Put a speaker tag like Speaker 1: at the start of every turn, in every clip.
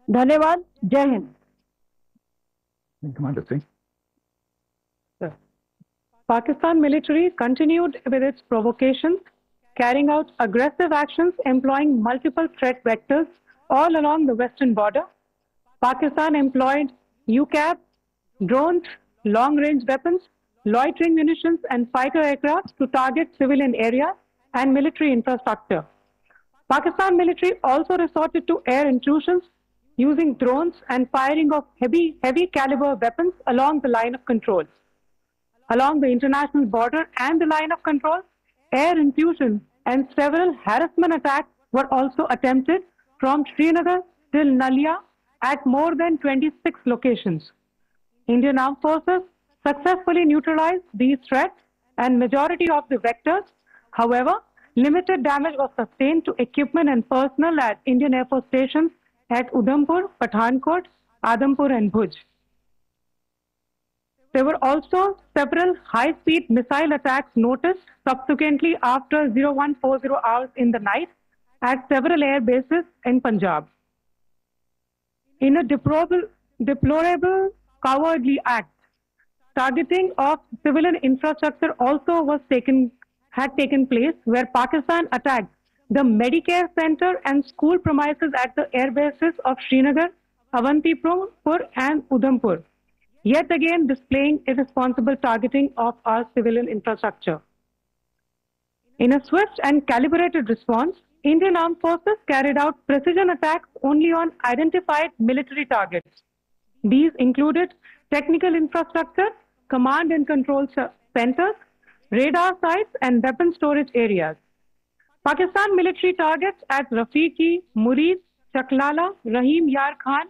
Speaker 1: धन्यवाद. जय Hind.
Speaker 2: Commander Singh.
Speaker 3: Sir. Pakistan military continued with its provocations, carrying out aggressive actions employing multiple threat vectors all along the western border. Pakistan employed UCAV, drones, long-range weapons, loitering munitions, and fighter aircraft to target civilian areas and military infrastructure. Pakistan military also resorted to air intrusions using drones and firing of heavy caliber weapons along the line of control. Along the international border and the line of control, air intrusion and several harassment attacks were also attempted from Srinagar till Nalia at more than 26 locations. Indian Armed Forces successfully neutralized these threats and majority of the vectors. However, limited damage was sustained to equipment and personnel at Indian Air Force stations at Udhampur, Pathankot, Adampur and Bhuj. There were also several high-speed missile attacks noticed subsequently after 0140 hours in the night at several air bases in Punjab. In a deplorable cowardly act, targeting of civilian infrastructure also had taken place, where Pakistan attacked the Medicare Center and school premises at the air bases of Srinagar, Avantipur and Udhampur, yet again displaying irresponsible targeting of our civilian infrastructure. In a swift and calibrated response, Indian Armed Forces carried out precision attacks only on identified military targets. These included technical infrastructure, command and control centers, radar sites, and weapon storage areas. Pakistan military targets at Rafiqi, Murid, Chaklala, Rahim Yar Khan,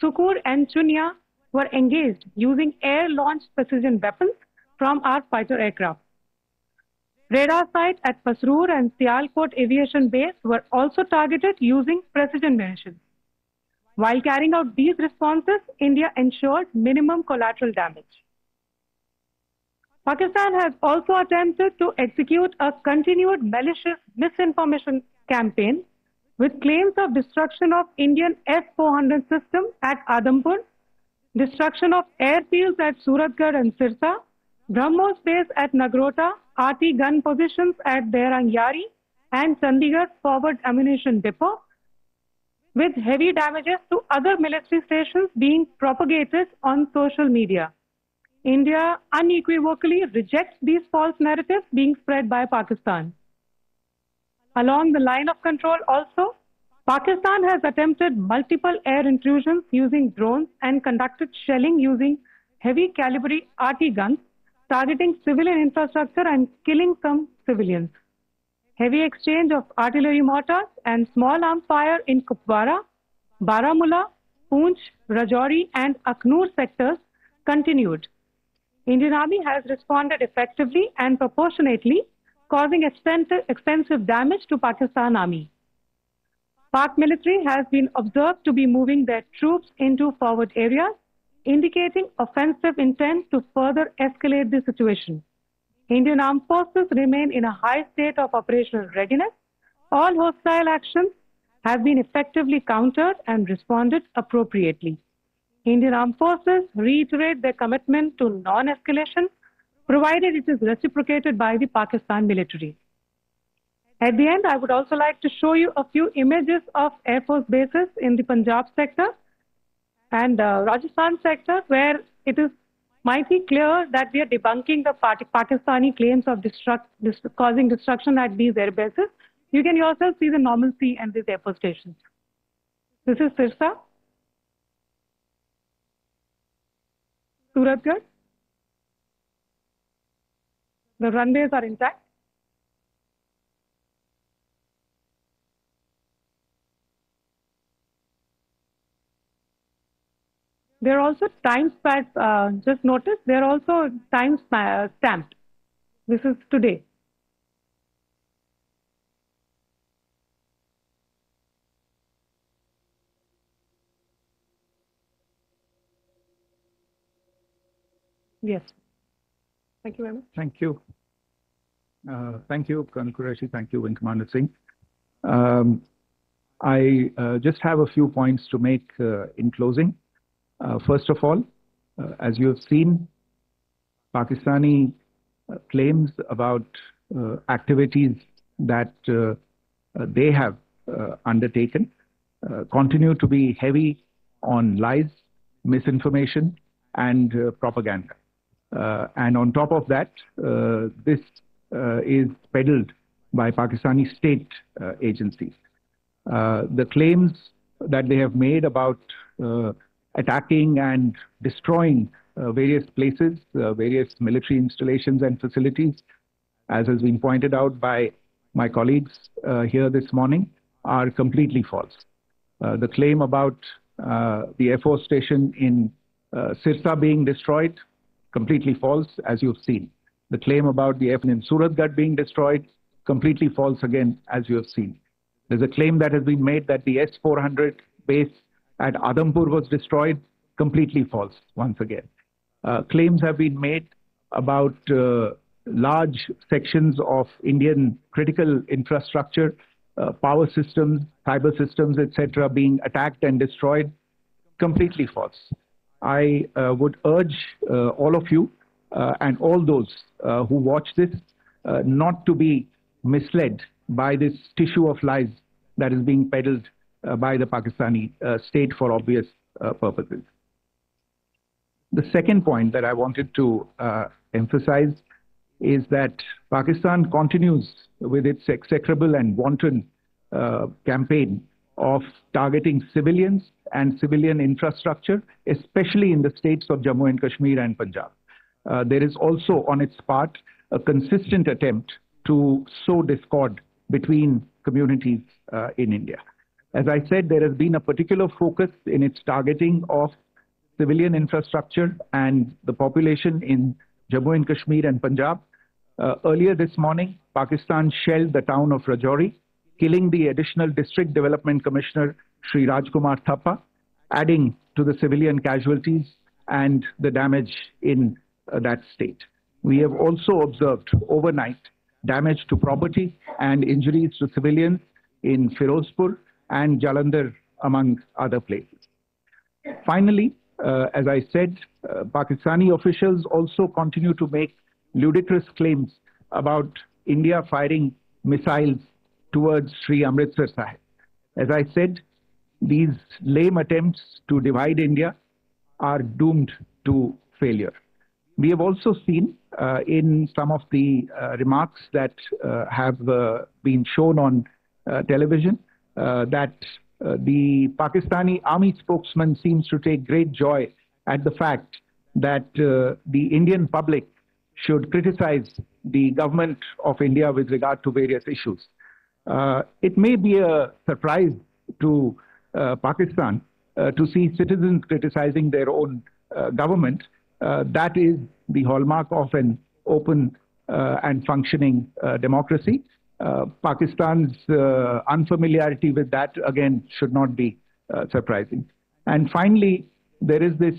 Speaker 3: Sukur, and Chunya were engaged using air-launched precision weapons from our fighter aircraft. Radar sites at Pasroor and Sialkot Aviation Base were also targeted using precision munitions. While carrying out these responses, India ensured minimum collateral damage. Pakistan has also attempted to execute a continued malicious misinformation campaign with claims of destruction of Indian S-400 system at Adampur, destruction of airfields at Suratgarh and Sirsa, BrahMos base at Nagrota, RT gun positions at Derangyari and Chandigarh Forward Ammunition Depot, with heavy damages to other military stations being propagated on social media. India unequivocally rejects these false narratives being spread by Pakistan. Along the line of control also, Pakistan has attempted multiple air intrusions using drones and conducted shelling using heavy caliber RT guns, targeting civilian infrastructure and killing some civilians. Heavy exchange of artillery mortars and small arms fire in Kupwara, Baramulla, Poonch, Rajouri and Aknoor sectors continued. Indian Army has responded effectively and proportionately, causing extensive damage to Pakistan Army. Pak military has been observed to be moving their troops into forward areas, indicating offensive intent to further escalate the situation. Indian Armed Forces remain in a high state of operational readiness. All hostile actions have been effectively countered and responded appropriately. Indian Armed Forces reiterate their commitment to non-escalation, provided it is reciprocated by the Pakistan military. At the end, I would also like to show you a few images of Air Force bases in the Punjab sector and Rajasthan sector, where it is mighty clear that we are debunking the Pakistani claims of causing destruction at these air bases. You can yourself see the normalcy and these air force stations. This is Sirsa, Suratgarh. The runways are intact. There are also time stamped. Just notice they are also time stamped. This is today. Yes. Thank you very much.
Speaker 2: Thank you. Thank you, Colonel Qureshi. Thank you, Wing Commander Singh.
Speaker 1: I just have a few points to make in closing. First of all, as you have seen, Pakistani claims about activities that they have undertaken continue to be heavy on lies, misinformation, and propaganda. And on top of that, this is peddled by Pakistani state agencies. The claims that they have made about attacking and destroying various places, various military installations and facilities, as has been pointed out by my colleagues here this morning, are completely false. The claim about the Air Force station in Sirsa being destroyed, completely false, as you've seen. The claim about the airplane in Suratgarh being destroyed, completely false again, as you have seen. There's a claim that has been made that the S-400 base at Adampur was destroyed, completely false, once again. Claims have been made about large sections of Indian critical infrastructure, power systems, cyber systems, etc., being attacked and destroyed, completely false. I would urge all of you and all those who watch this not to be misled by this tissue of lies that is being peddled by the Pakistani state for obvious purposes. The second point that I wanted to emphasize is that Pakistan continues with its execrable and wanton campaign of targeting civilians and civilian infrastructure, especially in the states of Jammu and Kashmir and Punjab. There is also on its part a consistent attempt to sow discord between communities in India. As I said, there has been a particular focus in its targeting of civilian infrastructure and the population in Jammu and Kashmir and Punjab. Earlier this morning, Pakistan shelled the town of Rajouri, killing the additional District Development Commissioner, Sri Rajkumar Thappa, adding to the civilian casualties and the damage in that state. We have also observed overnight damage to property and injuries to civilians in Firozpur and Jalandhar, among other places. Finally, as I said, Pakistani officials also continue to make ludicrous claims about India firing missiles towards Sri Amritsar Sahib. As I said, these lame attempts to divide India are doomed to failure. We have also seen in some of the remarks that have been shown on television that the Pakistani army spokesman seems to take great joy at the fact that the Indian public should criticize the government of India with regard to various issues. It may be a surprise to Pakistan to see citizens criticizing their own government. That is the hallmark of an open and functioning democracy. Pakistan's unfamiliarity with that, again, should not be surprising. And finally, there is this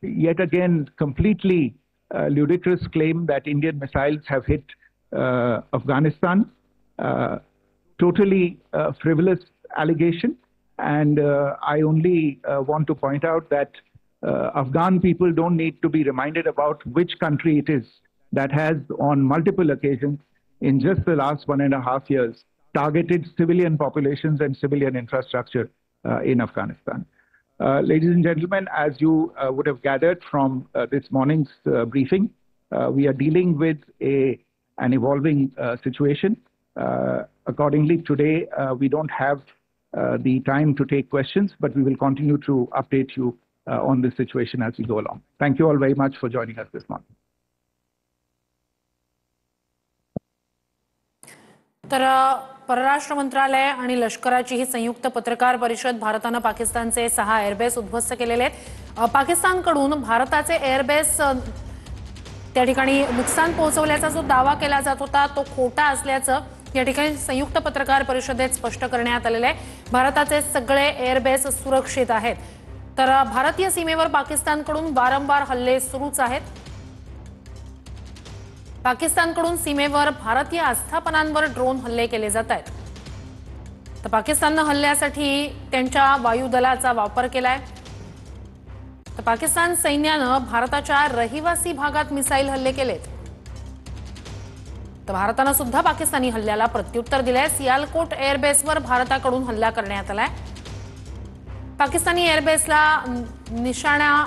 Speaker 1: yet again completely ludicrous claim that Indian missiles have hit Afghanistan. Totally frivolous allegation. And I only want to point out that Afghan people don't need to be reminded about which country it is that has, on multiple occasions, in just the last 1.5 years, targeted civilian populations and civilian infrastructure in Afghanistan. Ladies and gentlemen, as you would have gathered from this morning's briefing, we are dealing with an evolving situation. Accordingly, today we don't have the time to take questions, but we will continue to update you on this situation as we go along. Thank you all very much for joining us this morning.
Speaker 2: तर परराष्ट्र मंत्रालय आणि लष्कराची ही संयुक्त पत्रकार परिषद भारताने पाकिस्तानचे 6 airbase उद्ध्वस्त केलेले आहेत. पाकिस्तानकडून भारताचे एअरबेस त्या ठिकाणी नुकसान पोहोचवल्याचा जो दावा केला जात होता तो खोटा असल्याचं या ठिकाणी संयुक्त पत्रकार परिषदेत स्पष्ट करण्यात आलेले आहे. भारताचे सगळे एअरबेस सुरक्षित आहेत. तर भारतीय सीमेवर पाकिस्तानकडून वारंवार हल्ले सुरूच आहेत. पाकिस्तानकडून सीमेवर भारतीय आस्थापनांवर ड्रोन हल्ले केले जात आहेत. तर पाकिस्ताननं हल्ल्यासाठी त्यांच्या वायुदलाचा वापर केलाय। तर पाकिस्तान सैन्यानं भारताच्या रहिवासी भागात मिसाईल हल्ले केलेत। तर भारतानं सुद्धा पाकिस्तानी हल्ल्याला प्रत्युत्तर दिलंय। सियालकोट एअरबेसवर भारताकडून हल्ला करण्यात आलाय। पाकिस्तानी एअरबेसला निशाणा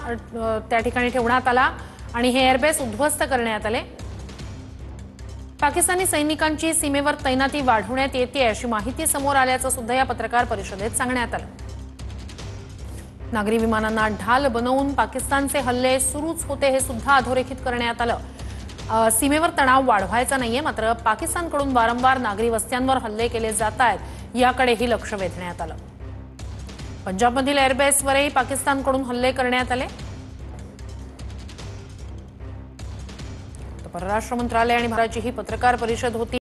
Speaker 2: त्या ठिकाणी ठेवण्यात आला आणि हे एअरबेस उद्ध्वस्त करण्यात आले। पाकिस्तानी सैनिकांची सीमेवर तैनाती वाढवण्यात येते अशी माहिती समोर आल्याचं सुद्धा या पत्रकार परिषदेत सांगण्यात आलं। नागरी विमानांना ढाल बनवून पाकिस्तानचे हल्ले सुरूच होते हे सुद्धा अधोरेखित करण्यात आलं। सीमेवर तणाव वाढवायचा नाहीये, मात्र पाकिस्तानकडून वारंवार नागरी वस्त्यांवर हल्ले केले जात आहेत याकडेही लक्ष वेधण्यात आलं। पंजाबमधील एअरबेसवरही पाकिस्तानकडून हल्ले करण्यात आले। परराष्ट्र मंत्रालय आणि भारताची ही पत्रकार परिषद होती।